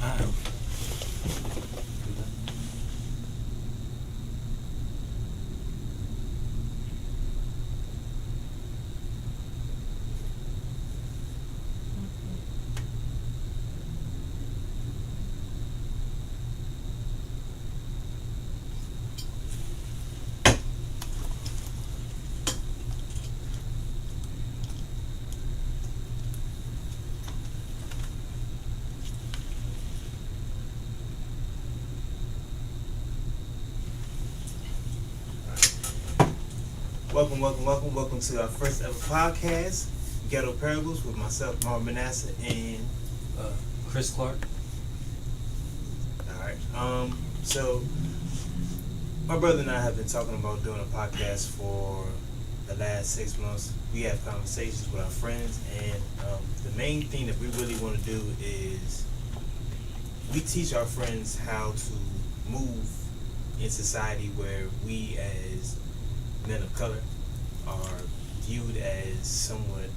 Alright. Welcome to our first ever podcast, Ghetto Parables, with myself, Marvin, Manassa, and Chris Clark. alright. So my brother and I have been talking about doing a podcast for the last 6 months. We have conversations with our friends, and the main thing that we really want to do is we teach our friends how to move in society where we as men of color are viewed as somewhat,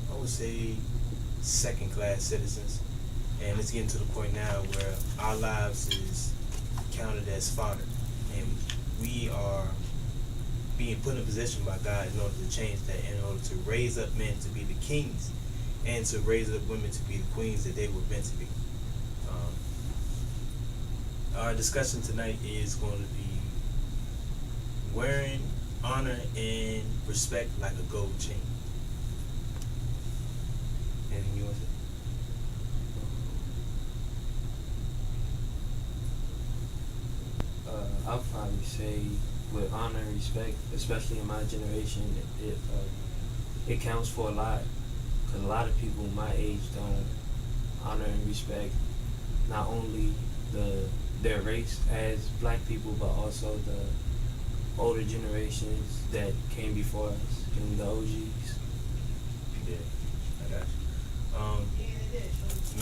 I would say, second-class citizens. And it's getting to the point now where our lives is counted as fodder, and we are being put in a position by God in order to change that, in order to raise up men to be the kings and to raise up women to be the queens that they were meant to be. Our discussion tonight is going to be wearing honor and respect like a gold chain. Anything you want to say? I'll probably say with honor and respect, especially in my generation, it counts for a lot. Because a lot of people my age don't honor and respect not only their race as black people, but also the older generations that came before us, and the OGs. Yeah, I got you. The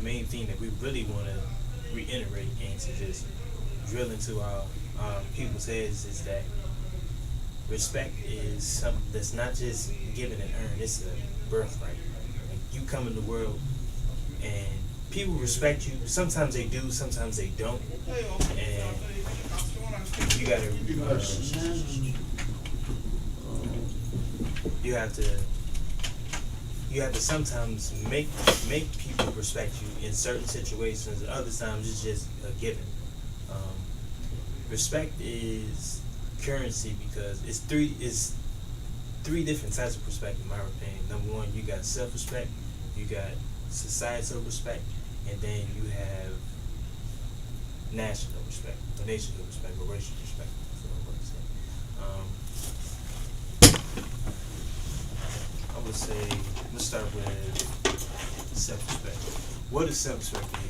main thing that we really want to reiterate and to just drill into our people's heads is that respect is something that's not just given and earned, it's a birthright. Like, you come in the world and people respect you. Sometimes they do, sometimes they don't. And you gotta, you have to sometimes make people respect you in certain situations. Other times it's just a given. Respect is currency because it's three different types of respect, in my opinion. Number one, you got self-respect, you got societal respect, and then you have national respect, or national respect, or racial respect. That's what I want to say. I would say, let's start with self-respect. What is self-respect to you?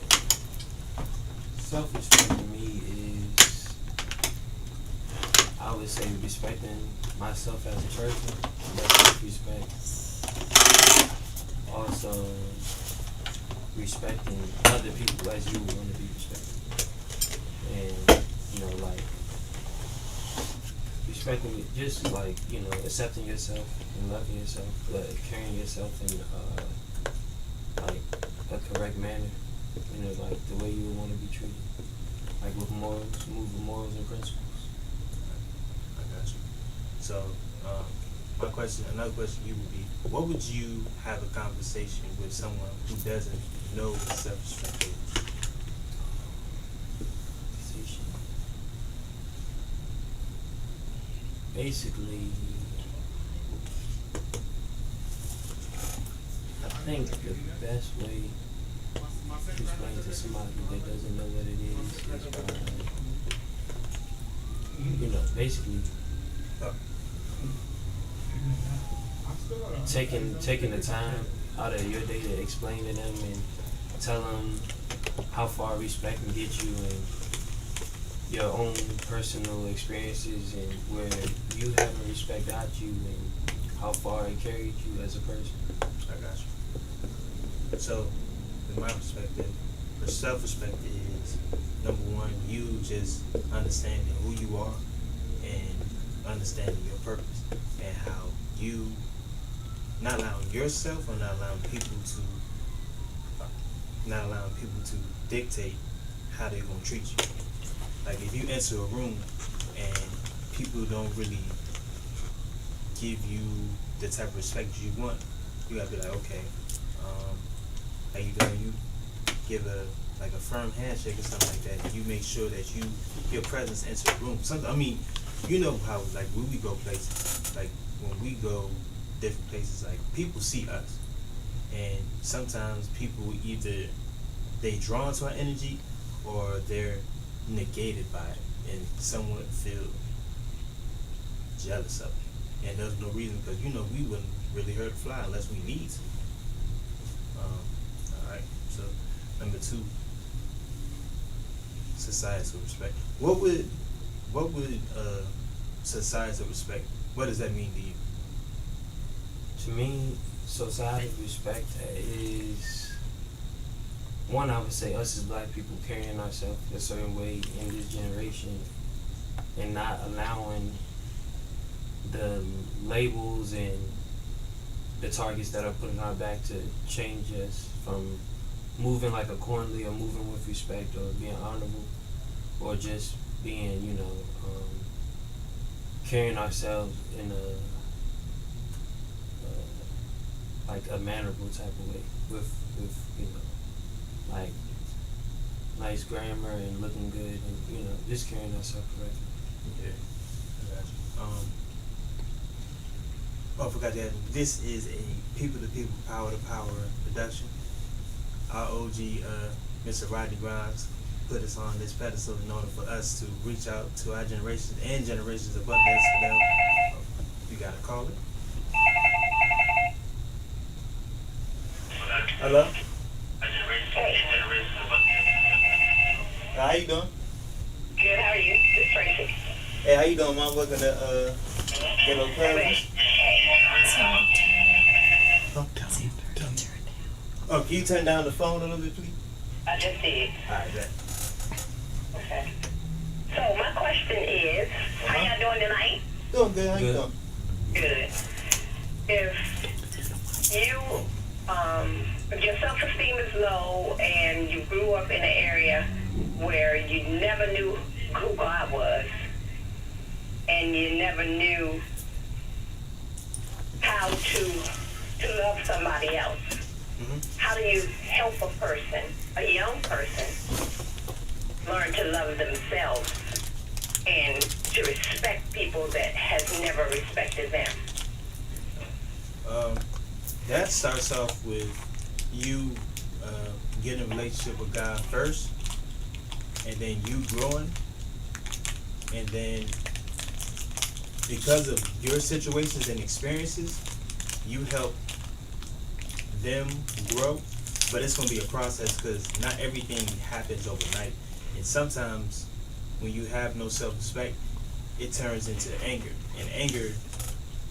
Self-respect to me is, I would say, respecting myself as a person. That's self-respect. Also, respecting other people as you would want to be respected. And, like, respecting it, just like, accepting yourself and loving yourself, but carrying yourself in, like, a correct manner, like the way you would want to be treated. Like with morals, move with morals and principles. I got you. So, another question you would be, what would you have a conversation with someone who doesn't know what self-respect is? Basically, I think the best way to explain to somebody that doesn't know what it is by, basically taking the time out of your day to explain to them and tell them how far respect can get you and your own personal experiences and where you haven't respect got you and how far it carried you as a person. I got you. So, in my perspective, the self-respect is, number one, you just understanding who you are and understanding your purpose and how you not allowing yourself or not allowing people to not allowing people to dictate how they're gonna treat you. Like if you enter a room and people don't really give you the type of respect you want, you gotta be like, okay, how you doing? You give a firm handshake or something like that. You make sure that your presence enters the room. Something. I mean, you know how like when we go places, like when we go different places, like people see us, and sometimes people either they drawn to our energy or they're negated by it and somewhat feel jealous of it. And there's no reason, because we wouldn't really hurt a fly unless we need to. Alright, so number 2, societal respect. What would societal respect, what does that mean to you? To me, societal respect is, one, I would say us as black people carrying ourselves a certain way in this generation and not allowing the labels and the targets that are put on our back to change us from moving like accordingly or moving with respect or being honorable or just being, carrying ourselves in like a mannerable type of way with like nice grammar and looking good and just carrying ourselves correctly. Yeah, I got you. I forgot that this is a people to people, power to power production. Our OG, Mr. Rodney Grimes, put us on this pedestal in order for us to reach out to our generations and generations above us. For them, you gotta call it. Hello. How you doing? Good, how are you? This is Tracy. Hey, how you doing, Mom? Welcome to Ghetto Club. Oh, can you turn down the phone a little bit, please? I just did. Alright, bet. Okay. So my question is, how y'all doing tonight? Doing good. How you doing? Good. If your self-esteem is low and you grew up in an area where you never knew who God was and you never knew how to love somebody else, how do you help a person, a young person, learn to love themselves and to respect people that has never respected them? That starts off with you getting a relationship with God first, and then you growing, and then because of your situations and experiences, you help them grow. But it's going to be a process, because not everything happens overnight, and sometimes when you have no self-respect, it turns into anger, and anger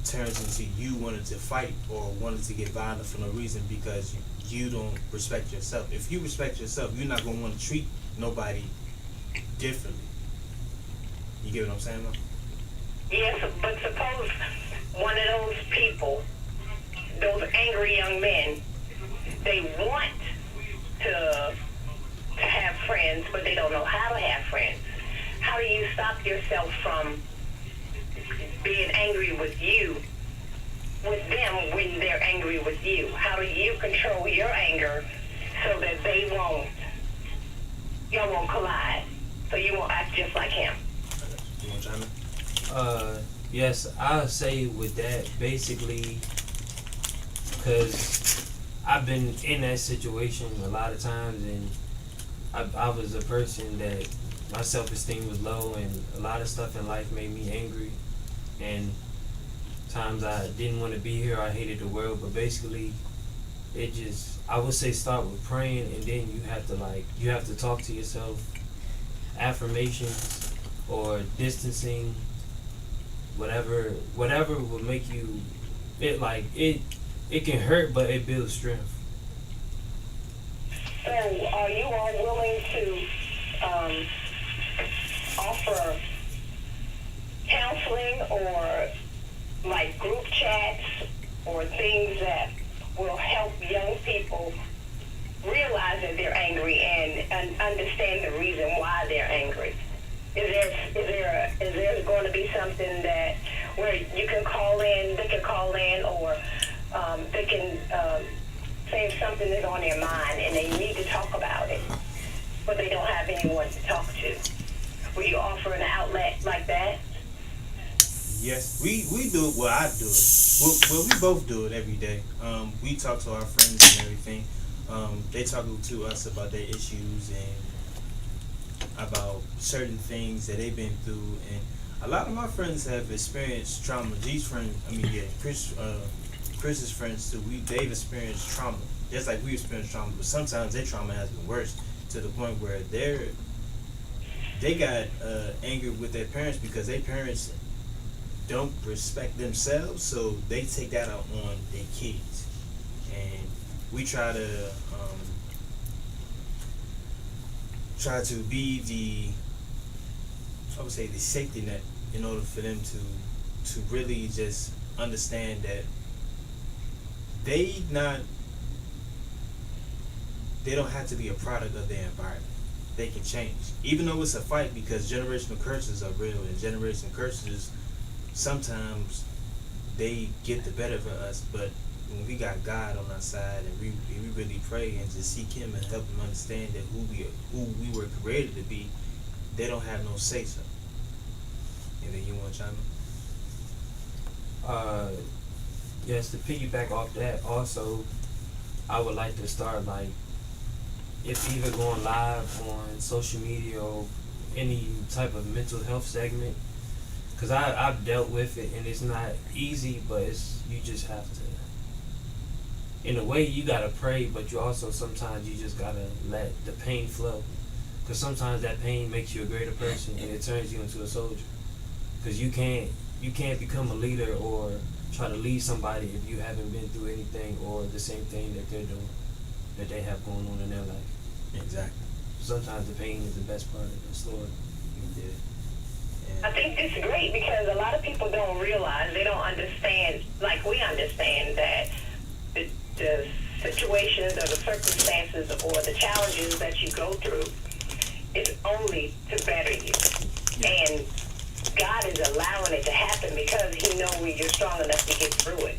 turns into you wanting to fight or wanting to get violent for no reason, because you don't respect yourself. If you respect yourself, you're not going to want to treat nobody differently. You get what I'm saying, Mom? Yes, but suppose one of those people, those angry young men, they want to have friends, but they don't know how to have friends. How do you stop yourself from being angry with them when they're angry with you? How do you control your anger so that y'all won't collide, so you won't act just like him? You want to chime in? Yes, I'll say with that, basically, because I've been in that situation a lot of times, and I was a person that my self-esteem was low, and a lot of stuff in life made me angry, and times I didn't want to be here, I hated the world. But basically, I would say start with praying, and then you have to talk to yourself, affirmations or distancing, whatever will make you, it can hurt, but it builds strength. So are you all willing to offer counseling or like group chats or things that will help young people realize that they're angry and understand the reason why they're angry. Is there going to be something that where you can call in, they can call in, or they can say if something is on their mind and they need to talk about it, but they don't have anyone to talk to? Will you offer an outlet like that? Yes, we do it. Well, I do it. Well, we both do it every day. We talk to our friends and everything. They talk to us about their issues and about certain things that they've been through. And a lot of my friends have experienced trauma. These friends, Chris's friends too. They've experienced trauma, just like we experienced trauma. But sometimes their trauma has been worse, to the point where they got angry with their parents because their parents don't respect themselves, so they take that out on their kids. And we try to be the safety net in order for them to really just understand that they don't have to be a product of their environment. They can change, even though it's a fight, because generational curses are real, and generational curses sometimes they get the better of us. But when we got God on our side and we really pray and just seek Him and help Him understand that who we were created to be, they don't have no say so. And then you want to chime in? Yes, to piggyback off that, also, I would like to start, like, if either going live on social media or any type of mental health segment, because I've dealt with it, and it's not easy, but you just have to, in a way, you gotta pray, but you also sometimes you just gotta let the pain flow, because sometimes that pain makes you a greater person and it turns you into a soldier, because you can't become a leader or try to lead somebody if you haven't been through anything or the same thing that they're doing, that they have going on in their life. Exactly. Sometimes the pain is the best part of the story. Yeah. I think this is great because a lot of people don't realize, they don't understand, like we understand, that the situations or the circumstances or the challenges that you go through is only to better you. Yeah. And God is allowing it to happen because He knows you're strong enough to get through it.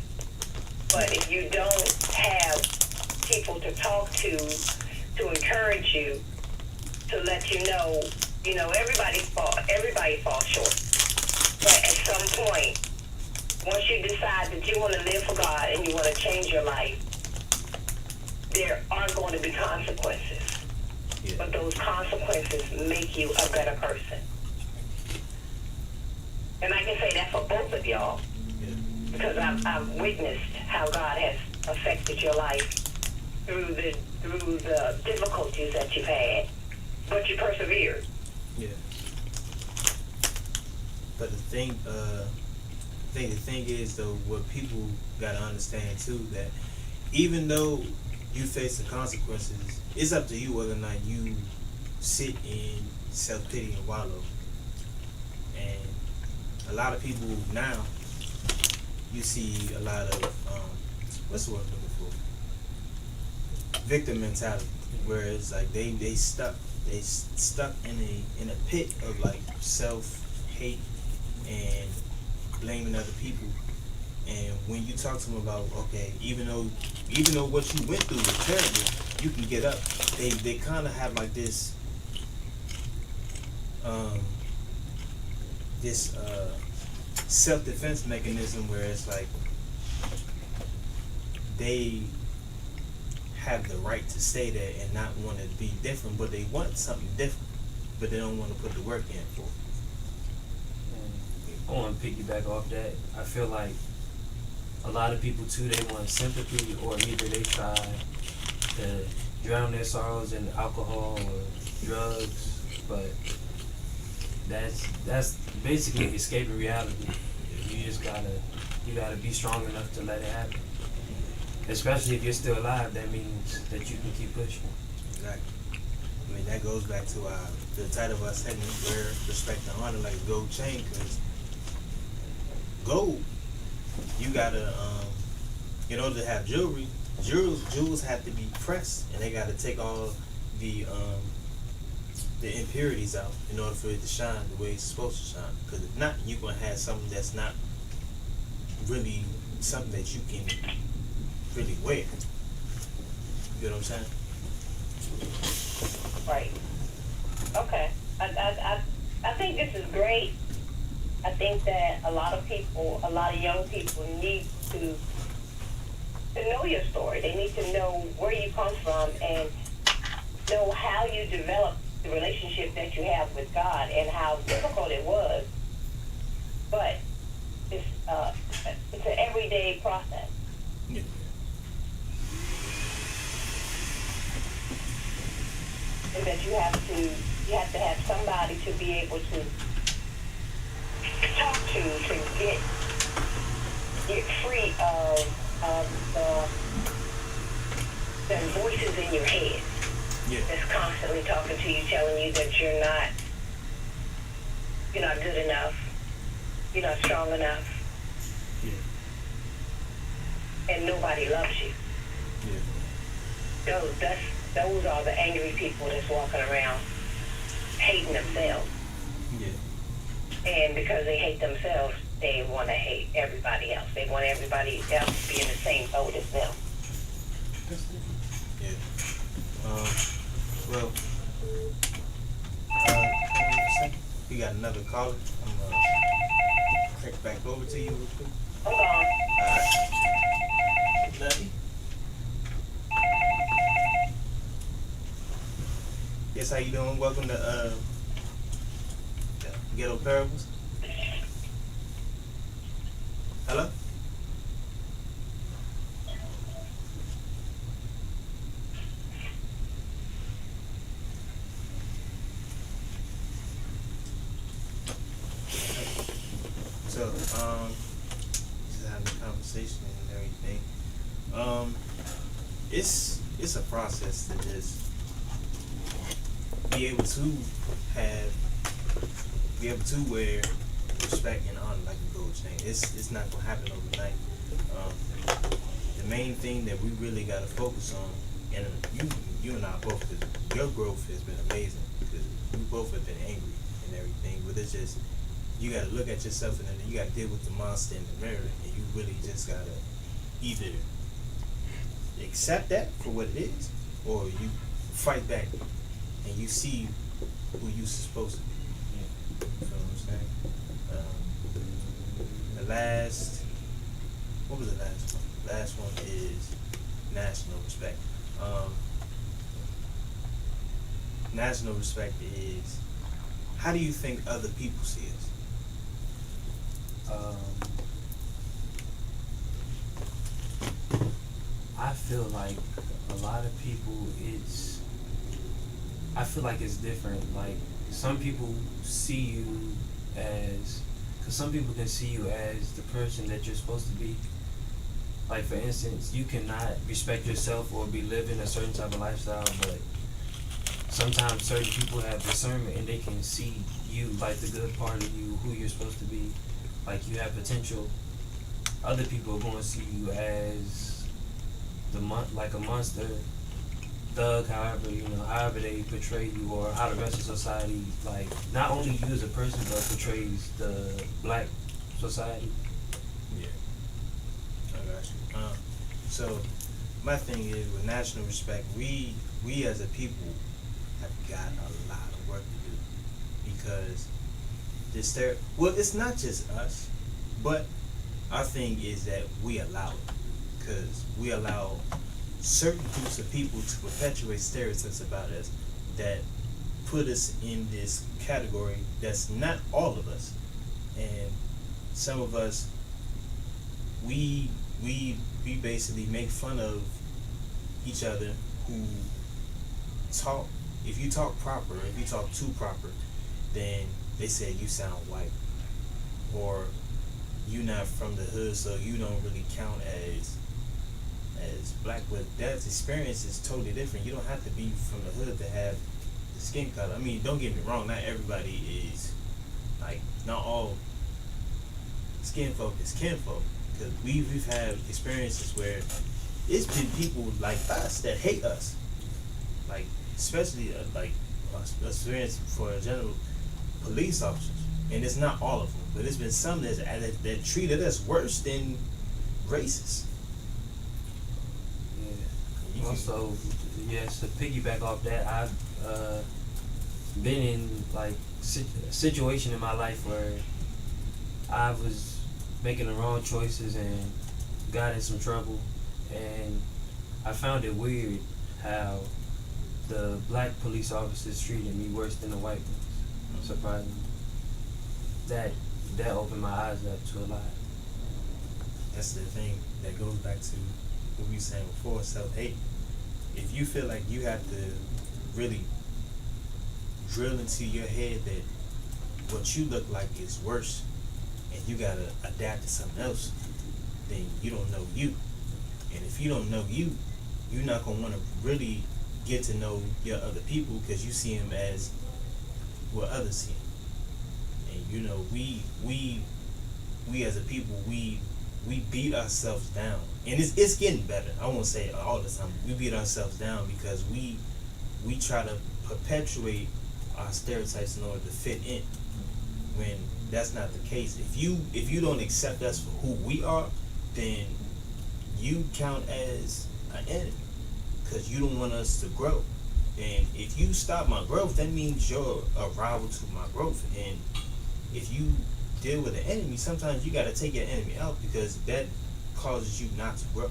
But if you don't have people to talk to encourage you, to let you know, everybody falls short. But at some point, once you decide that you want to live for God and you want to change your life, there are going to be consequences. Yeah. But those consequences make you a better person. And I can say that for both of y'all, because I've witnessed how God has affected your life through the difficulties that you've had, but you persevered. Yeah. But the thing is though, what people gotta understand too, that even though you face the consequences, it's up to you whether or not you sit in self-pity and wallow. And a lot of people now, you see a lot of what's the word I'm looking for? Victim mentality, where it's like they stuck in a pit of like self-hate and blaming other people. And when you talk to them about, okay, even though what you went through was terrible, you can get up. They kind of have like this self-defense mechanism where it's like they have the right to stay there and not want to be different, but they want something different, but they don't want to put the work in for it. I want to piggyback off that. I feel like a lot of people too, they want sympathy, or either they try to drown their sorrows in alcohol or drugs, but that's basically escaping reality. You gotta be strong enough to let it happen. Especially if you're still alive, that means that you can keep pushing. Exactly. I mean, that goes back to the title of our segment, where respect and honor like a gold chain, because gold, you gotta, in order to have jewelry, jewels have to be pressed, and they got to take all the impurities out in order for it to shine the way it's supposed to shine. Because if not, you're gonna have something that's not really something that you can really wear. You get what I'm saying? Right. Okay. I think this is great. I think that a lot of young people need to know your story. They need to know where you come from and know how you developed the relationship that you have with God and how difficult it was. But it's an everyday process. Yeah. And that you have to have somebody to be able to talk to get free of the voices in your head. Yeah. That's constantly talking to you, telling you that you're not good enough, you're not strong enough, and nobody loves you. Yeah. Those are the angry people that's walking around hating themselves. Yeah. And because they hate themselves, they want to hate everybody else. They want everybody else to be in the same boat as them. Yeah. Well, we got another caller. I'm gonna click back over to you real quick. Hold on. Alright. Love you. Yes, how you doing? Welcome to Ghetto Parables. Hello? So, just having a conversation and everything. It's a process to just be able to wear respect and honor like a gold chain. It's not gonna happen overnight. The main thing that we really gotta focus on, and you and I both, because your growth has been amazing, because we both have been angry and everything, but it's just, you gotta look at yourself and then you gotta deal with the monster in the mirror, and you really just gotta either accept that for what it is, or you fight back and you see who you're supposed to be. You know what I'm saying? What was the last one? The last one is national respect. National respect is, how do you think other people see us? I feel like a lot of people, I feel like it's different. Like, some people see you as, because some people can see you as the person that you're supposed to be. Like, for instance, you cannot respect yourself or be living a certain type of lifestyle, but sometimes certain people have discernment and they can see you, like the good part of you, who you're supposed to be. Like, you have potential. Other people are going to see you as like a monster, thug, however they portray you, or how the rest of society, like, not only you as a person, but portrays the black society. Yeah, I got you. So my thing is, with national respect, we as a people have got a lot of work to do, because it's not just us, but our thing is that we allow it, because we allow certain groups of people to perpetuate stereotypes about us that put us in this category that's not all of us. And some of us, we basically make fun of each other who talk. If you talk proper, if you talk too proper, then they say you sound white, or you not from the hood, so you don't really count as black. But that experience is totally different. You don't have to be from the hood to have the skin color. I mean, don't get me wrong, not everybody is, like, not all skin folk is kinfolk, because we've had experiences where it's been people like us that hate us, like especially experience for general police officers, and it's not all of them, but it's been some that treated us worse than racists. Yeah. Also, yes, to piggyback off that, I've been in like a situation in my life where I was making the wrong choices and got in some trouble, and I found it weird how the black police officers treated me worse than the white ones. Surprisingly, that opened my eyes up to a lot. That's the thing that goes back to what we were saying before, self-hate. If you feel like you have to really drill into your head that what you look like is worse and you gotta adapt to something else, then you don't know you. And if you don't know you, you're not gonna want to really get to know your other people, because you see them as what others see 'em. And you know, we as a people, we beat ourselves down, and it's getting better. I won't say it all the time. We beat ourselves down because we try to perpetuate our stereotypes in order to fit in, when that's not the case. If you don't accept us for who we are, then you count as an enemy, because you don't want us to grow. And if you stop my growth, that means you're a rival to my growth. And if you deal with an enemy, sometimes you got to take your enemy out, because that causes you not to grow.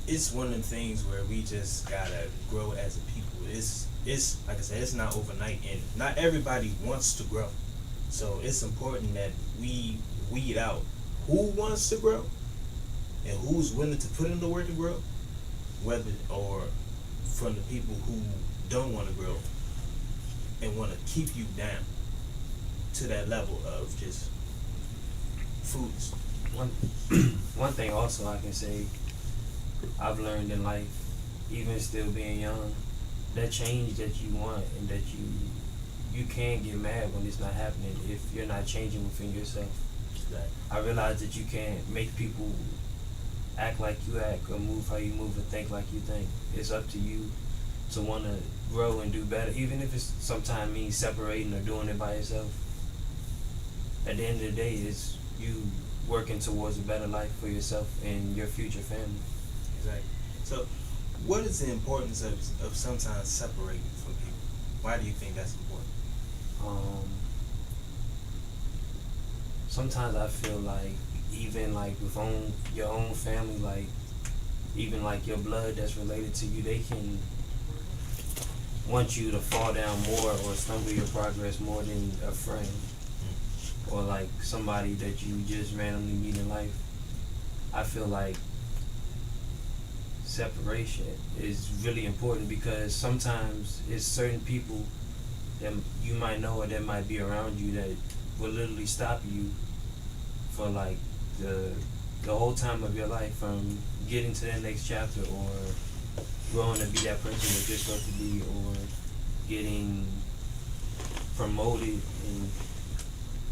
It's one of them things where we just gotta grow as a people. It's like I said, it's not overnight, and not everybody wants to grow. So it's important that we weed out who wants to grow and who's willing to put in the work to grow, whether or from the people who don't want to grow and want to keep you down to that level of just foods. One thing also I can say I've learned in life, even still being young, that change that you want and that you can't get mad when it's not happening if you're not changing within yourself. Right. I realize that you can't make people act like you act or move how you move and think like you think. It's up to you to want to grow and do better, even if it's sometimes means separating or doing it by yourself. At the end of the day, it's you working towards a better life for yourself and your future family. Exactly. So, what is the importance of sometimes separating from people? Why do you think that's important? Sometimes I feel like even like with your own family, like even like your blood that's related to you, they can want you to fall down more or stumble your progress more than a friend or like somebody that you just randomly meet in life. I feel like separation is really important, because sometimes it's certain people that you might know or that might be around you that will literally stop you for like the whole time of your life from getting to that next chapter or growing to be that person that you're supposed to be or getting promoted and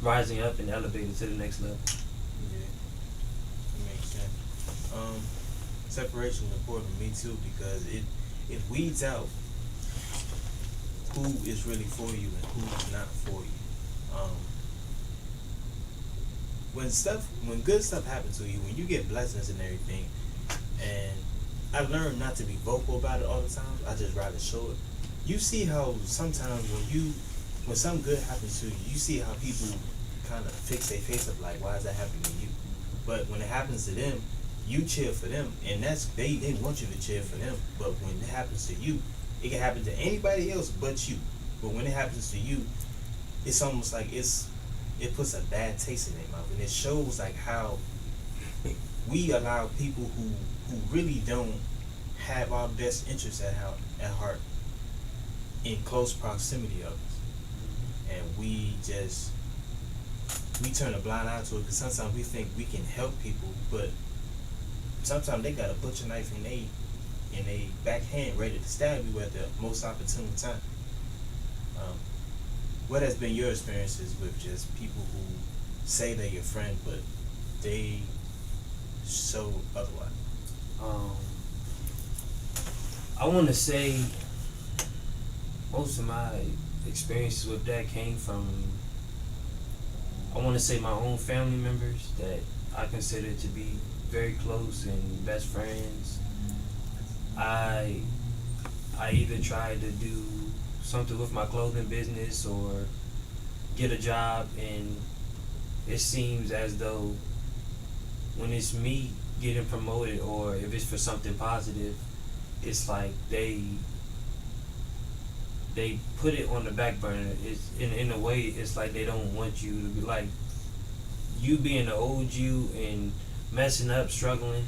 rising up and elevated to the next level. Yeah, that makes sense. Separation is important to me too, because it weeds out who is really for you and who's not for you. When good stuff happens to you, when you get blessings and everything, and I've learned not to be vocal about it all the time. I just rather show it. You see how sometimes when something good happens to you, you see how people kind of fix their face up like, why is that happening to you? But when it happens to them, you cheer for them, and that's they want you to cheer for them. But when it happens to you, it can happen to anybody else but you. But when it happens to you, it's almost like it puts a bad taste in their mouth, and it shows like how we allow people who really don't have our best interests at heart in close proximity of us, and we turn a blind eye to it, because sometimes we think we can help people, but sometimes they got a butcher knife in they backhand ready to stab you at the most opportune time. What has been your experiences with just people say they're your friend, but they show otherwise? I want to say most of my experiences with that came from, I want to say, my own family members that I consider to be very close and best friends. I either tried to do something with my clothing business or get a job, and it seems as though when it's me getting promoted or if it's for something positive, it's like they put it on the back burner. It's in a way, it's like they don't want you to be like, you being the old you and messing up, struggling.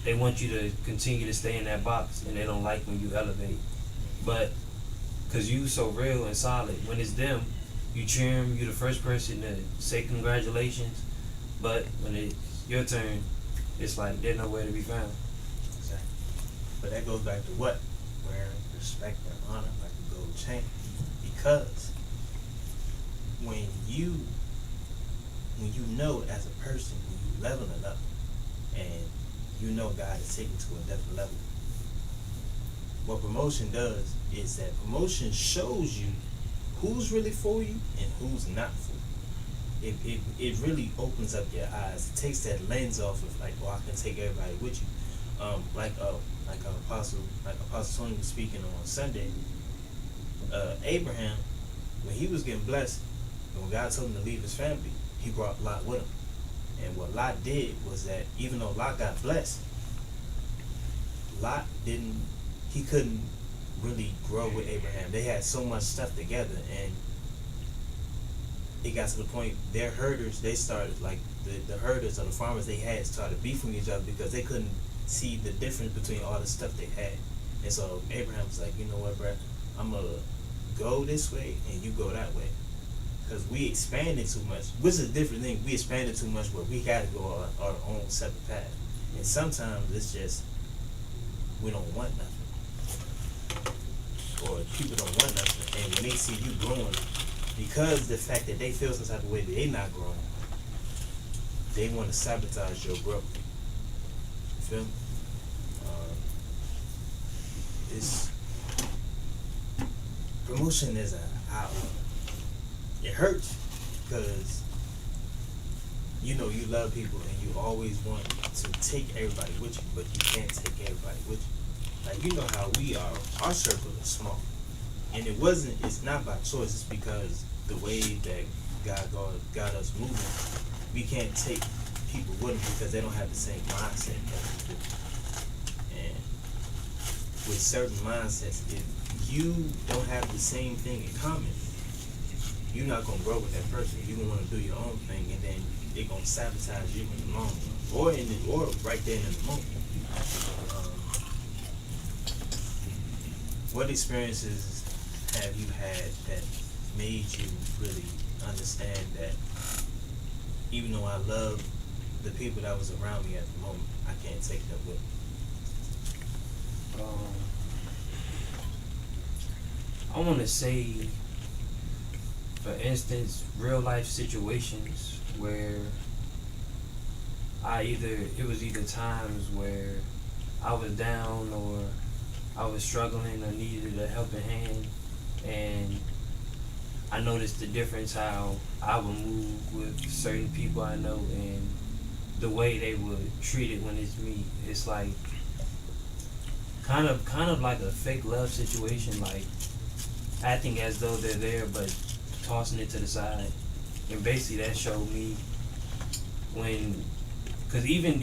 They want you to continue to stay in that box, and they don't like when you elevate. But cause you so real and solid, when it's them, you cheer them. You the first person to say congratulations. But when it's your turn, it's like they're nowhere to be found. Exactly. But that goes back to what? Wearing respect and honor like a gold chain. Because when you know as a person, when you leveling up and you know God is taking to a different level, what promotion does is that promotion shows you who's really for you and who's not for you. It really opens up your eyes. It takes that lens off of like, oh, I can take everybody with you. Like Apostle Tony was speaking on Sunday. Abraham, when he was getting blessed, and when God told him to leave his family, he brought Lot with him. And what Lot did was that even though Lot got blessed, he couldn't really grow with Abraham. They had so much stuff together, and it got to the point their herders, they started like the herders or the farmers they had started beefing each other because they couldn't see the difference between all the stuff they had. And so Abraham was like, you know what, bro, I'm gonna go this way and you go that way, because we expanded too much, which is a different thing. We expanded too much where we got to go our own separate path. And sometimes it's just we don't want nothing, or people don't want nothing, and when they see you growing, because the fact that they feel some type of way that they not growing, they want to sabotage your growth. You feel me? It's promotion is an outlet. It hurts because you know you love people and you always want to take everybody with you, but you can't take everybody with you. Like, you know how we are. Our circle is small, and it's not by choice. It's because the way that God got us moving, we can't take people with them because they don't have the same mindset that we do. And with certain mindsets, if you don't have the same thing in common, you're not gonna grow with that person. You're gonna want to do your own thing, and then they're gonna sabotage you in the long run, or right there in the moment. What experiences have you had that made you really understand that even though I love the people that was around me at the moment, I can't take them with me? I want to say, for instance, real life situations where it was either times where I was down or I was struggling or needed a helping hand, and I noticed the difference how I would move with certain people I know and the way they would treat it when it's me. It's like kind of like a fake love situation, like acting as though they're there but tossing it to the side. And basically that showed me because even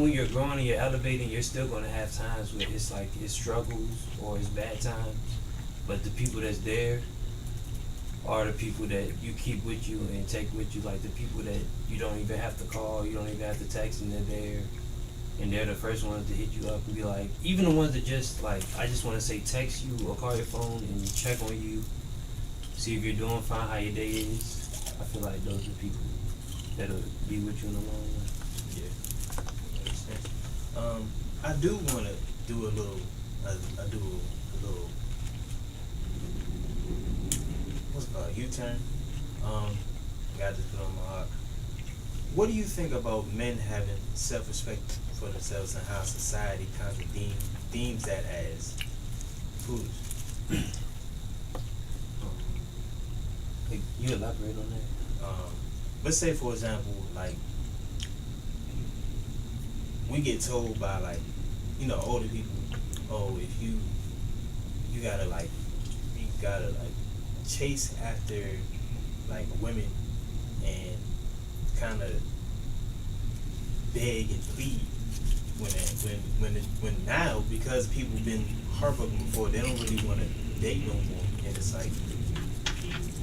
when you're growing and you're elevating, you're still going to have times where it's like it's struggles or it's bad times, but the people that's there are the people that you keep with you and take with you, like the people that you don't even have to call, you don't even have to text, and they're there, and they're the first ones to hit you up and be like, even the ones that just like, I just want to say text you or call your phone and check on you, see if you're doing fine, how your day is. I feel like those are people that'll be with you in the long run. Yeah. I do want to do a little, what's it called, U-turn. God just put on my heart. what do you think about men having self-respect for themselves and how society kind of deems that as foolish? Like, you elaborate on that? Let's say, for example, like, we get told by, like, older people, oh, if you gotta, like, chase after, like, women and kind of beg and plead when now, because people been heartbroken before, they don't really want to date no more. And it's like,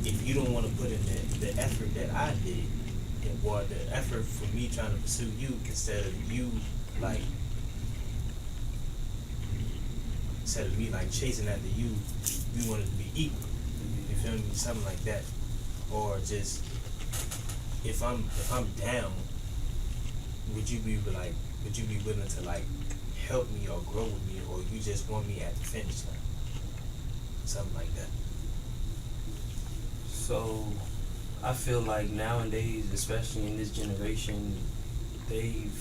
if you don't want to put in the effort that I did, or the effort for me trying to pursue you, instead of you, like, instead of me, like, chasing after you, we wanted to be equal. You feel me? Something like that. Or just, if I'm down, would you be willing to, like, help me or grow with me, or you just want me at the finish line? Something like that. So, I feel like nowadays, especially in this generation, they've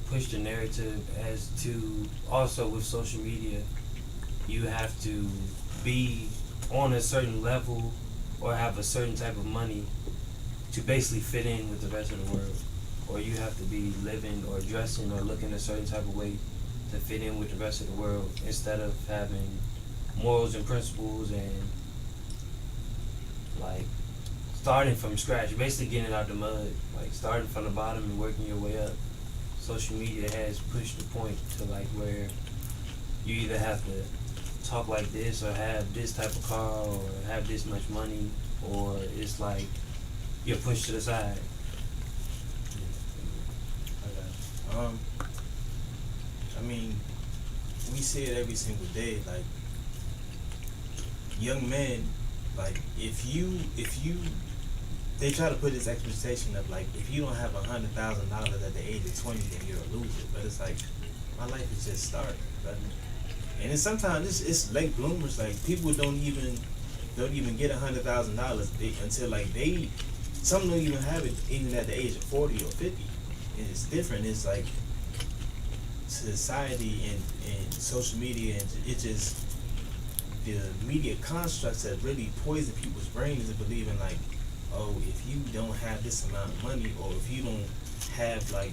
pushed the narrative as to, also with social media, you have to be on a certain level or have a certain type of money to basically fit in with the rest of the world. Or you have to be living or dressing or looking a certain type of way to fit in with the rest of the world, instead of having morals and principles and, like, starting from scratch, basically getting out the mud, like starting from the bottom and working your way up. Social media has pushed the point to, like, where you either have to talk like this or have this type of car or have this much money, or it's like you're pushed to the side. I mean, we see it every single day. Like, young men, like, if you, they try to put this expectation of, like, if you don't have $100,000 at the age of 20, then you're a loser. But it's like, my life is just starting, brother. And then sometimes it's late bloomers. Like, people don't even get $100,000 until, like, some don't even have it even at the age of 40 or 50. And it's different. It's like society and social media, and it just, the media constructs that really poison people's brains into believing, like, oh, if you don't have this amount of money, or if you don't have, like,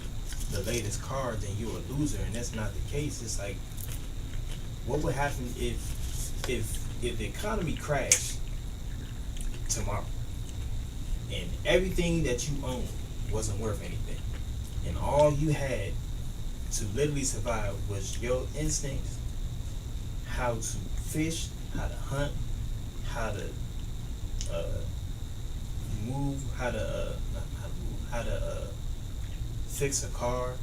the latest car, then you're a loser. And that's not the case. It's like, what would happen if the economy crashed tomorrow and everything that you own wasn't worth anything, and all you had to literally survive was your instincts, how to fish, how to hunt, how to move, how to fix a car?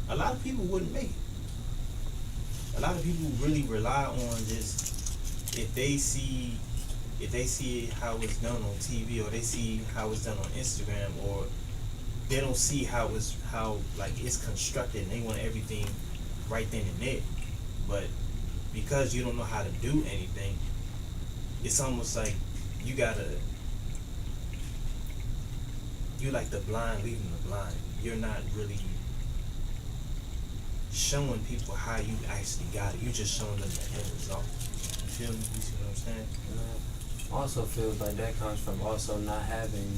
A lot of people wouldn't make it. A lot of people really rely on just, if they see how it's done on TV, or they see how it's done on Instagram, or they don't see how it's constructed, and they want everything right then and there. But because you don't know how to do anything, it's almost like you're like the blind leading the blind. You're not really showing people how you actually got it. You're just showing them the end result. You feel me? You see what I'm saying? Also feels like that comes from also not having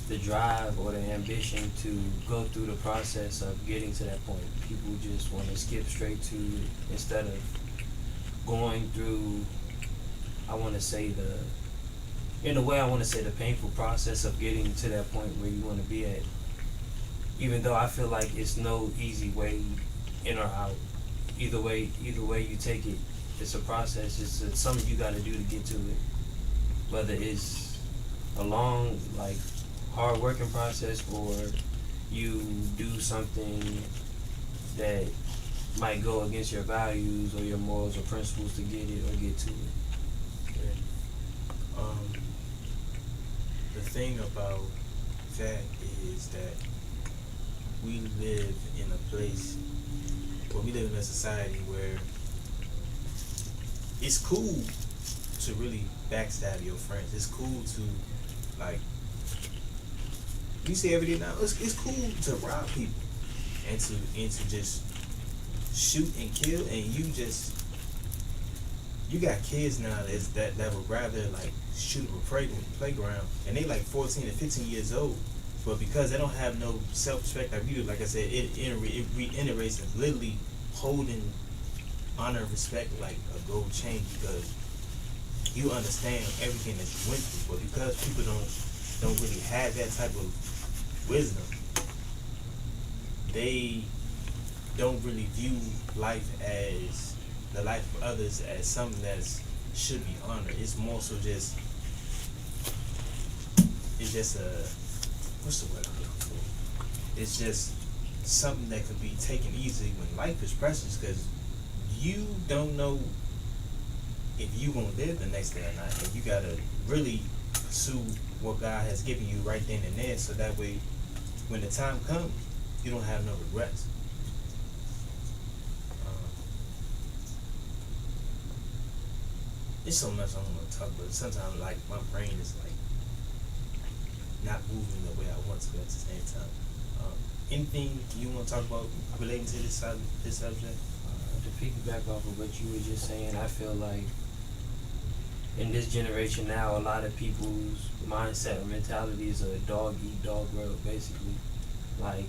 the drive or the ambition to go through the process of getting to that point. People just want to skip straight to it instead of going through, I want to say the painful process of getting to that point where you want to be at. Even though I feel like it's no easy way in or out. Either way you take it, it's a process. It's something you got to do to get to it. Whether it's a long, like, hard working process, or you do something that might go against your values or your morals or principles to get it or get to it. The thing about that is that we live in a society where it's cool to really backstab your friends. It's cool to, like, you see every day now. It's cool to rob people and to just shoot and kill, and you got kids now that would rather like shoot up a playground, and they like 14 and 15 years old, but because they don't have no self-respect like we do, like I said, it reiterates and literally holding honor and respect like a gold chain, because you understand everything that you went through, but because people don't really have that type of wisdom, they don't really view life as the life of others as something that should be honored. It's more so it's just a, what's the word I'm looking for? It's just something that could be taken easily when life is precious, because you don't know if you gonna live the next day or not, and you gotta really pursue what God has given you right then and there, so that way when the time comes, you don't have no regrets. It's so much I want to talk about. Sometimes, like, my brain is like not moving the way I want to at the same time. Anything you want to talk about relating to this subject? To piggyback off of what you were just saying, I feel like in this generation now, a lot of people's mindset or mentality is a dog eat dog world, basically. Like,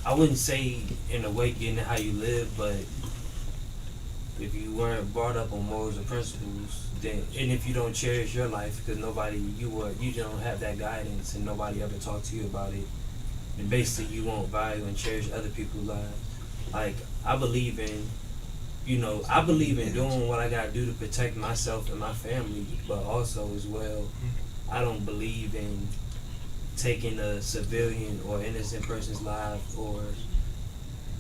I wouldn't say in a way getting how you live, but if you weren't brought up on morals and principles, then, and if you don't cherish your life, because you don't have that guidance and nobody ever talked to you about it, then basically you won't value and cherish other people's lives. Like, I believe in doing what I gotta do to protect myself and my family, but also as well, I don't believe in taking a civilian or innocent person's life, or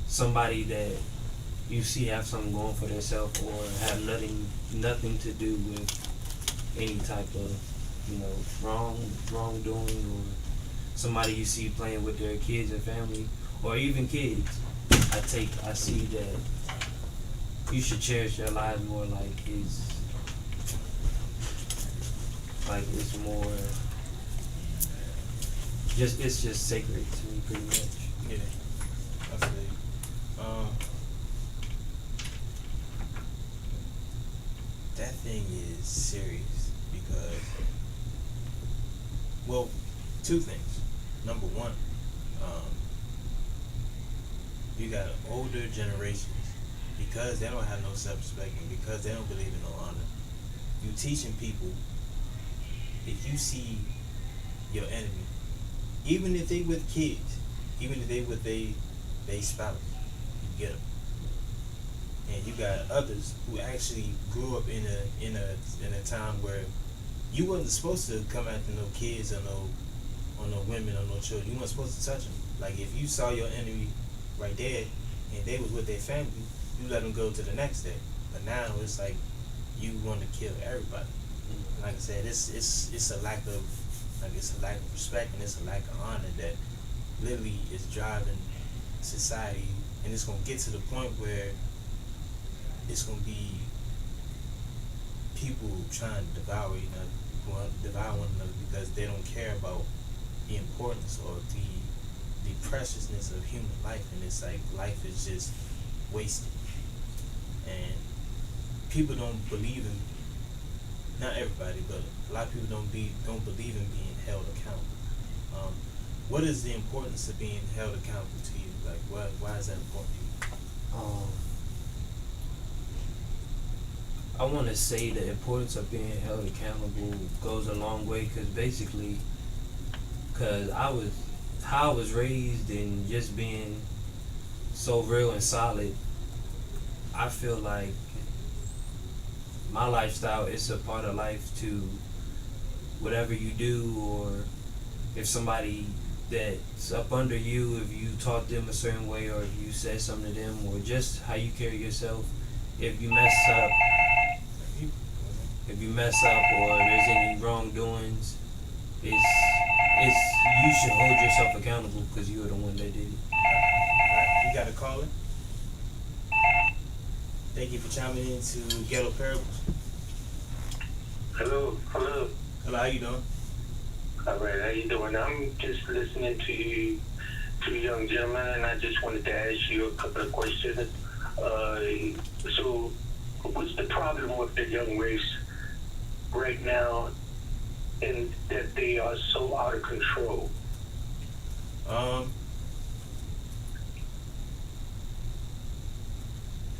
somebody that you see have something going for themselves or have nothing to do with any type of wrongdoing, or somebody you see playing with their kids and family, or even kids. I see that you should cherish your lives more, like it's more it's just sacred to me, pretty much. Yeah, I feel you. That thing is serious because, well, two things. Number one, you got older generations, because they don't have no self-respect and because they don't believe in no honor. You teaching people, if you see your enemy, even if they with kids, even if they with they spouse, you get them. And you got others who actually grew up in a time where you wasn't supposed to come after no kids or no women or no children. You weren't supposed to touch them. Like, if you saw your enemy right there and they was with their family, you let them go to the next day. But now it's like you want to kill everybody. Like I said, it's a lack of respect, and it's a lack of honor that literally is driving society, and it's gonna get to the point where it's gonna be people trying to devour one another because they don't care about the importance or the preciousness of human life, and it's like life is just wasted. And people don't believe in, not everybody, but a lot of people don't believe in being held accountable. What is the importance of being held accountable to you? Like, why is that important to you? I want to say the importance of being held accountable goes a long way, because how I was raised and just being so real and solid, I feel like my lifestyle is a part of life too. Whatever you do, or if somebody that's up under you, if you taught them a certain way, or if you said something to them, or just how you carry yourself, if you mess up or there's any wrongdoings, you should hold yourself accountable because you were the one that did it. Alright, you got a caller? Thank you for chiming in to Ghetto Parables. Hello. Hello, how you doing? All right, how you doing? I'm just listening to you, two young gentlemen, and I just wanted to ask you a couple of questions. Uh, so, what's the problem with the young race right now, in that they are so out of control?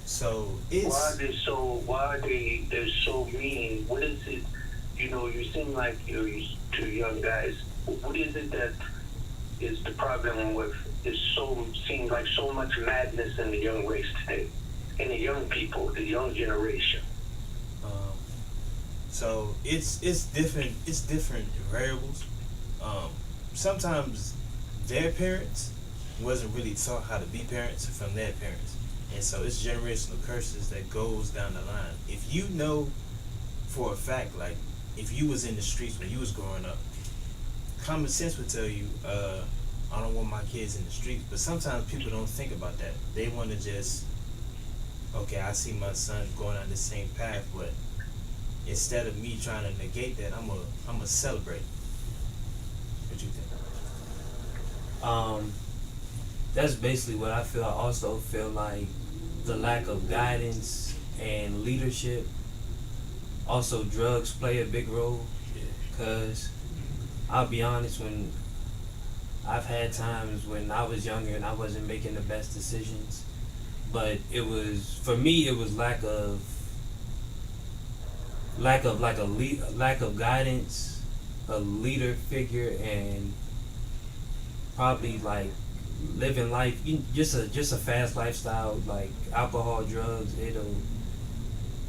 So Why are they so? Why are they're so mean? What is it? You know, you seem like you're two young guys. What is it that is the problem with? It seems like so much madness in the young race today, in the young people, the young generation. Um, so it's different. It's different variables. Sometimes their parents wasn't really taught how to be parents from their parents, and so it's generational curses that goes down the line. If you know for a fact, like if you was in the streets when you was growing up, common sense would tell you, I don't want my kids in the streets. But sometimes people don't think about that. They want to just, okay, I see my son going on the same path, but instead of me trying to negate that, I'm a celebrate. What you think? That's basically what I feel. I also feel like the lack of guidance and leadership. Also, drugs play a big role. Cause I'll be honest, when I've had times when I was younger and I wasn't making the best decisions, but it was, for me, it was lack of like lack of guidance, a leader figure, and probably like living life just a fast lifestyle, like alcohol, drugs.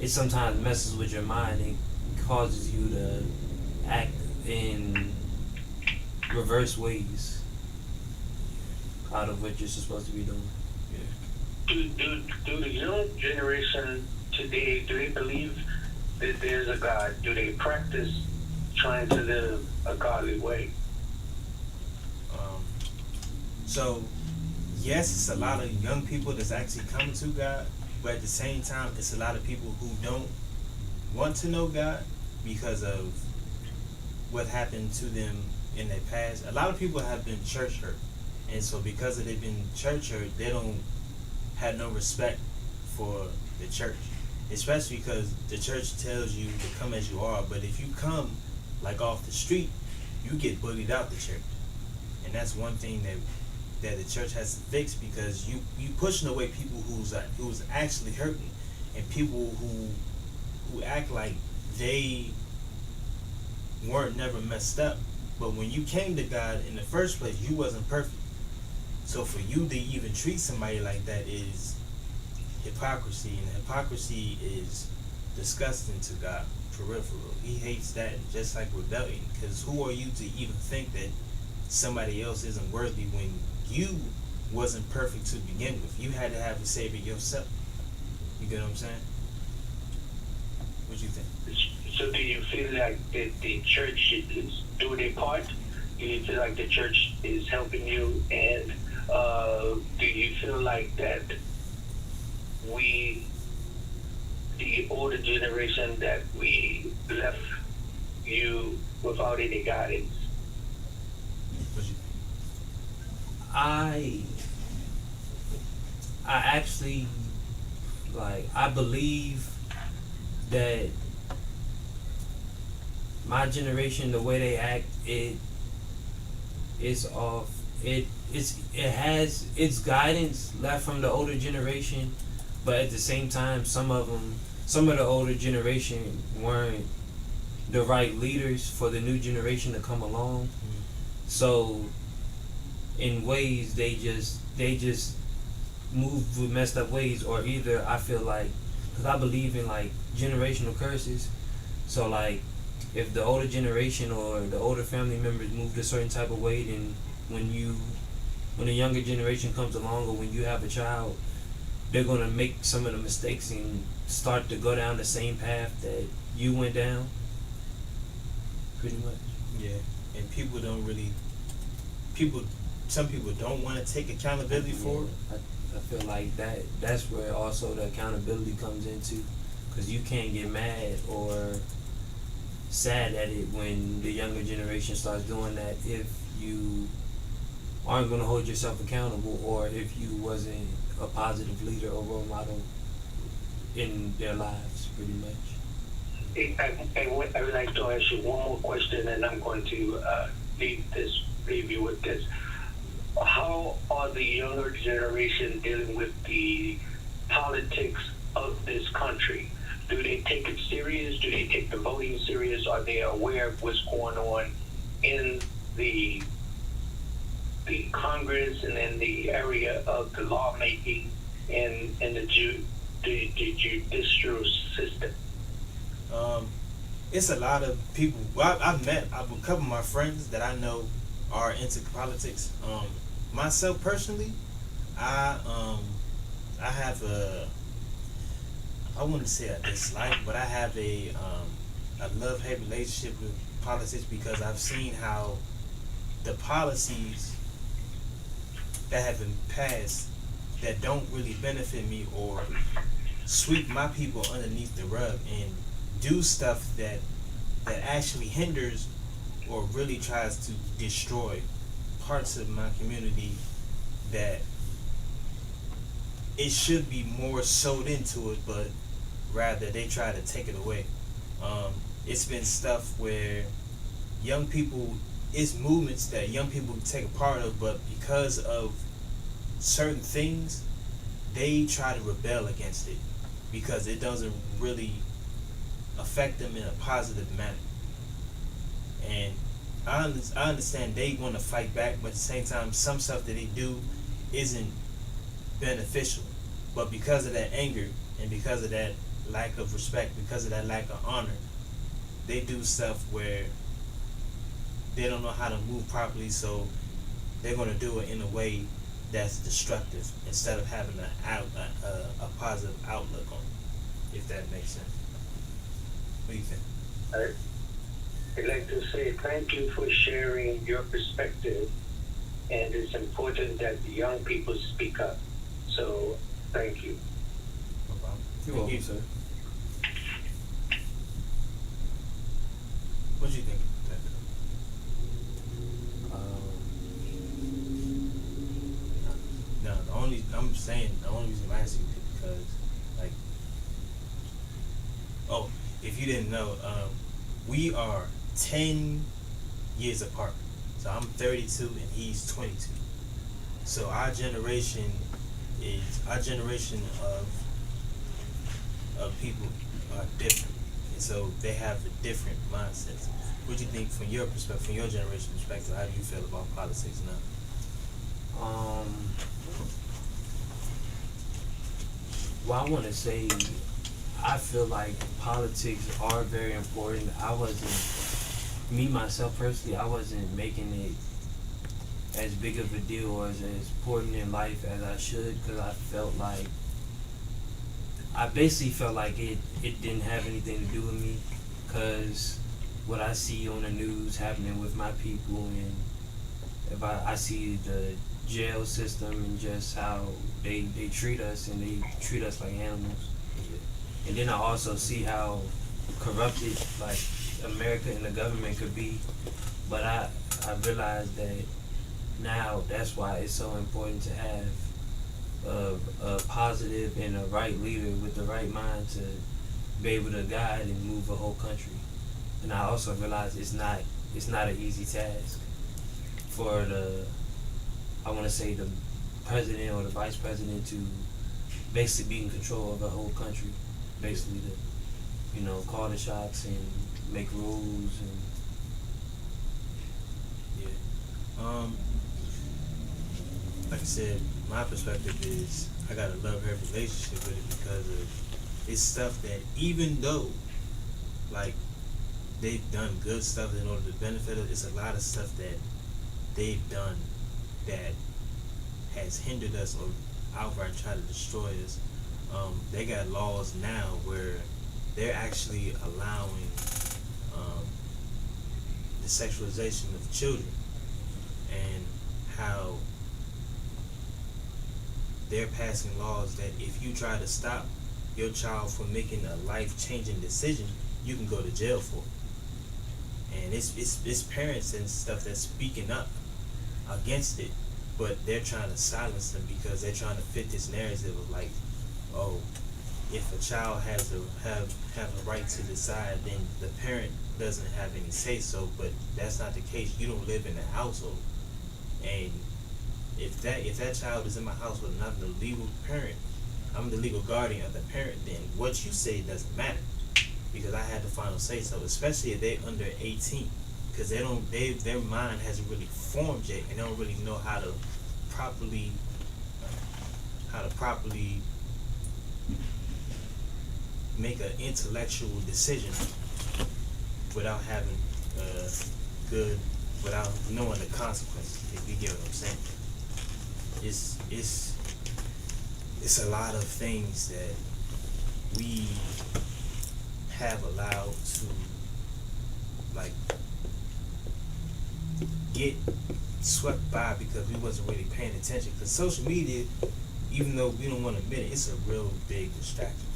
It sometimes messes with your mind and causes you to act in reverse ways out of what you're supposed to be doing. Do the young generation today, do they believe that there's a God? Do they practice trying to live a godly way? So yes, it's a lot of young people that's actually coming to God, but at the same time, it's a lot of people who don't want to know God because of what happened to them in their past. A lot of people have been church hurt, and so because of they've been church hurt, they don't have no respect for the church, especially because the church tells you to come as you are. But if you come like off the street, you get bullied out the church, and that's one thing that the church has to fix, because you pushing away people who's actually hurting, and people who act like they weren't never messed up. But when you came to God in the first place, you wasn't perfect. So for you to even treat somebody like that is hypocrisy, and hypocrisy is disgusting to God, for real, for real. He hates that, just like rebellion, because who are you to even think that somebody else isn't worthy when you wasn't perfect to begin with? You had to have a savior yourself. You get what I'm saying? What you think? So do you feel like that the church is doing their part? Do you feel like the church is helping you? And do you feel like that we, the older generation, that we left you without any guidance? What you think? I actually, like, I believe that my generation, the way they act, it has its guidance left from the older generation, but at the same time, some of the older generation weren't the right leaders for the new generation to come along. So in ways, they just move with messed up ways. Or either, I feel like, because I believe in like generational curses, so like if the older generation or the older family members moved a certain type of way, then when the younger generation comes along, or when you have a child, they're gonna make some of the mistakes and start to go down the same path that you went down. Pretty much. Yeah, and people don't really. Some people don't want to take accountability for it. I feel like that's where also the accountability comes into, because you can't get mad or sad at it when the younger generation starts doing that if you aren't going to hold yourself accountable, or if you wasn't a positive leader or role model in their lives, pretty much. I would like to ask you one more question, and I'm going to leave you with this. How are the younger generation dealing with the politics of this country? Do they take it serious? Do they take the voting serious? Are they aware of what's going on in the Congress and in the area of the lawmaking and the judicial system? It's a lot of people. Well, I've met a couple of my friends that I know are into politics. Myself personally, I have I wouldn't say a dislike, but I have a love-hate relationship with politics, because I've seen how the policies that have been passed that don't really benefit me, or sweep my people underneath the rug and do stuff that actually hinders or really tries to destroy parts of my community that it should be more sewed into it, but rather they try to take it away. It's been stuff where young people, it's movements that young people take a part of, but because of certain things, they try to rebel against it because it doesn't really affect them in a positive manner. And I understand they want to fight back, but at the same time, some stuff that they do isn't beneficial. But because of that anger and because of that lack of respect, because of that lack of honor, they do stuff where they don't know how to move properly, so they're going to do it in a way that's destructive instead of having a positive outlook on it, if that makes sense. What do you think? I'd like to say thank you for sharing your perspective, and it's important that the young people speak up. So, thank you. No problem. You're welcome, sir. What do you think? No, the only reason I'm asking is because, like, if you didn't know, we are 10 years apart. So I'm 32 and he's 22. So our generation of people are different, and so they have a different mindset. What do you think, from your perspective, from your generation perspective? How do you feel about politics now? Well, I want to say, I feel like politics are very important. Me myself personally, I wasn't making it as big of a deal or as important in life as I should, because I basically felt like it didn't have anything to do with me, because what I see on the news happening with my people, and if I see the jail system and just how they treat us, and they treat us like animals. And then I also see how corrupted like America and the government could be. But I realized that now that's why it's so important to have a positive and a right leader with the right mind to be able to guide and move a whole country. And I also realized it's not an easy task for the president or the vice president to basically be in control of the whole country, basically to call the shots and make rules. And like I said, my perspective is I got a love-hate relationship with it, because of it's stuff that, even though like they've done good stuff in order to benefit us, it's a lot of stuff that they've done that has hindered us or outright tried to destroy us. They got laws now where they're actually allowing the sexualization of children, and how they're passing laws that if you try to stop your child from making a life-changing decision, you can go to jail for it. and it's parents and stuff that's speaking up against it, but they're trying to silence them because they're trying to fit this narrative of like, oh, if a child has a right to decide, then the parent doesn't have any say so. But that's not the case. You don't live in the household, and if that child is in my household and I'm the legal parent, I'm the legal guardian of the parent, then what you say doesn't matter because I had the final say so. Especially if they're under 18, because their mind hasn't really formed yet, and they don't really know how to properly make an intellectual decision without having without knowing the consequences. If you get what I'm saying, it's a lot of things that we have allowed to like get swept by because we wasn't really paying attention. Because social media, even though we don't want to admit it, it's a real big distraction,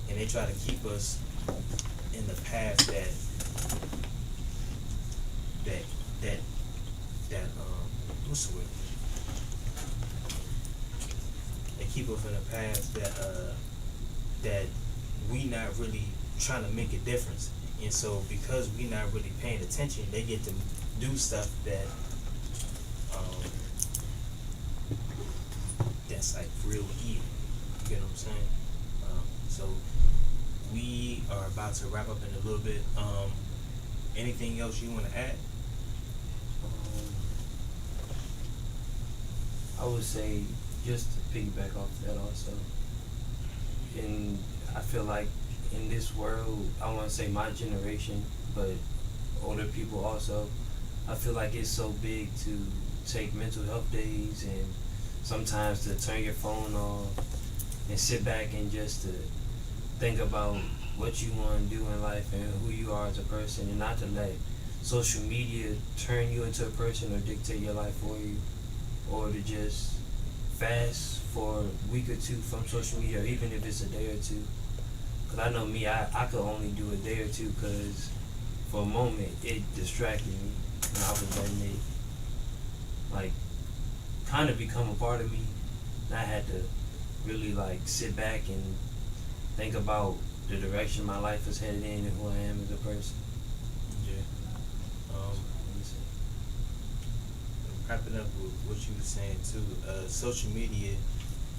and they try to keep us in the path that what's the word? They keep us in a path that we not really trying to make a difference, and so because we not really paying attention, they get to do stuff that that's like real evil. You get what I'm saying? So we are about to wrap up in a little bit. Anything else you want to add? I would say, just to piggyback off that also, and I feel like in this world, I want to say my generation, but older people also, I feel like it's so big to take mental health days and sometimes to turn your phone off and sit back and just to think about what you want to do in life and who you are as a person, and not to let social media turn you into a person or dictate your life for you, or to just fast for a week or two from social media, or even if it's a day or two. Because I know me, I could only do a day or two because for a moment it distracted me, and I was letting it like kind of become a part of me, and I had to really like sit back and think about the direction my life is headed in and who I am as a person. Yeah. Wrapping up with what you were saying too, social media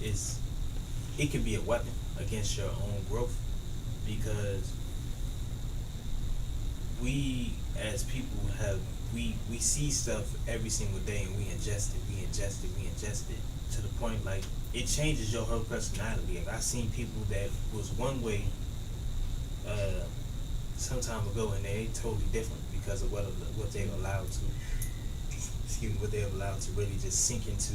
it can be a weapon against your own growth, because we as people we see stuff every single day, and we ingest it to the point like it changes your whole personality. Like, I've seen people that was one way some time ago, and they totally different because of what they've allowed to really just sink into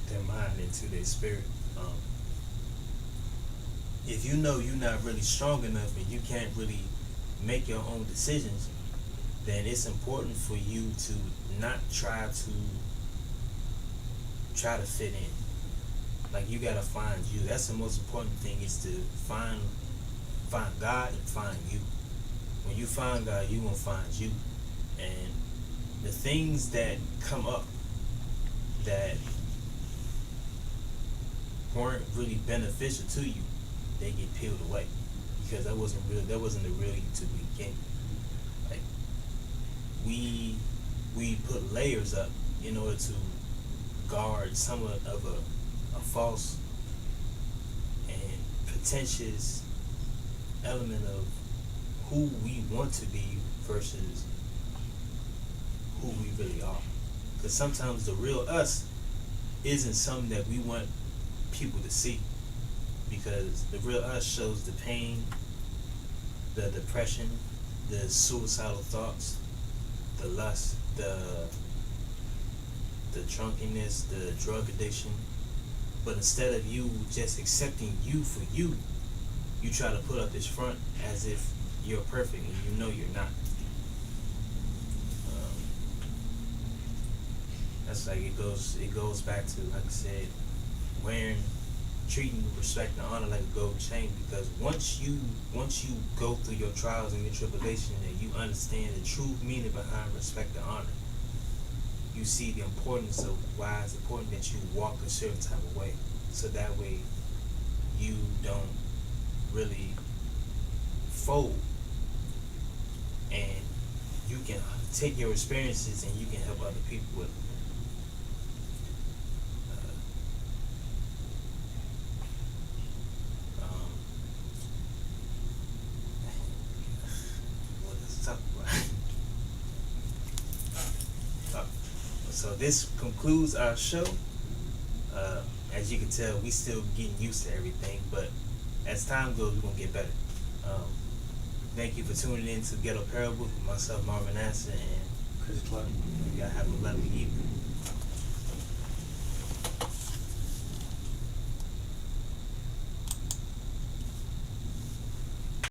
their mind, into their spirit. If you know you're not really strong enough and you can't really make your own decisions, then it's important for you to not try to fit in. Like, you gotta find you. That's the most important thing, is to find God and find you. When you find God, you gonna find you. And the things that come up that weren't really beneficial to you, they get peeled away, because that wasn't the real you to begin. Like, we put layers up in order to guard somewhat of a false and pretentious element of who we want to be versus who we really are. Because sometimes the real us isn't something that we want people to see, because the real us shows the pain, the depression, the suicidal thoughts, the lust, the drunkenness, the drug addiction. But instead of you just accepting you for you, you try to put up this front as if you're perfect, and you know you're not. That's like, it goes back to, like I said, wearing treating respect and honor like a gold chain, because once you go through your trials and your tribulation and you understand the true meaning behind respect and honor, you see the importance of why it's important that you walk a certain type of way, so that way you don't really fold, and you can take your experiences and you can help other people with them. What is talk about? So this concludes our show. As you can tell, we still getting used to everything, but as time goes, we're gonna get better. Thank you for tuning in to Ghetto Parables with myself, Marvin, and Chris Clark. you gotta have a lovely evening.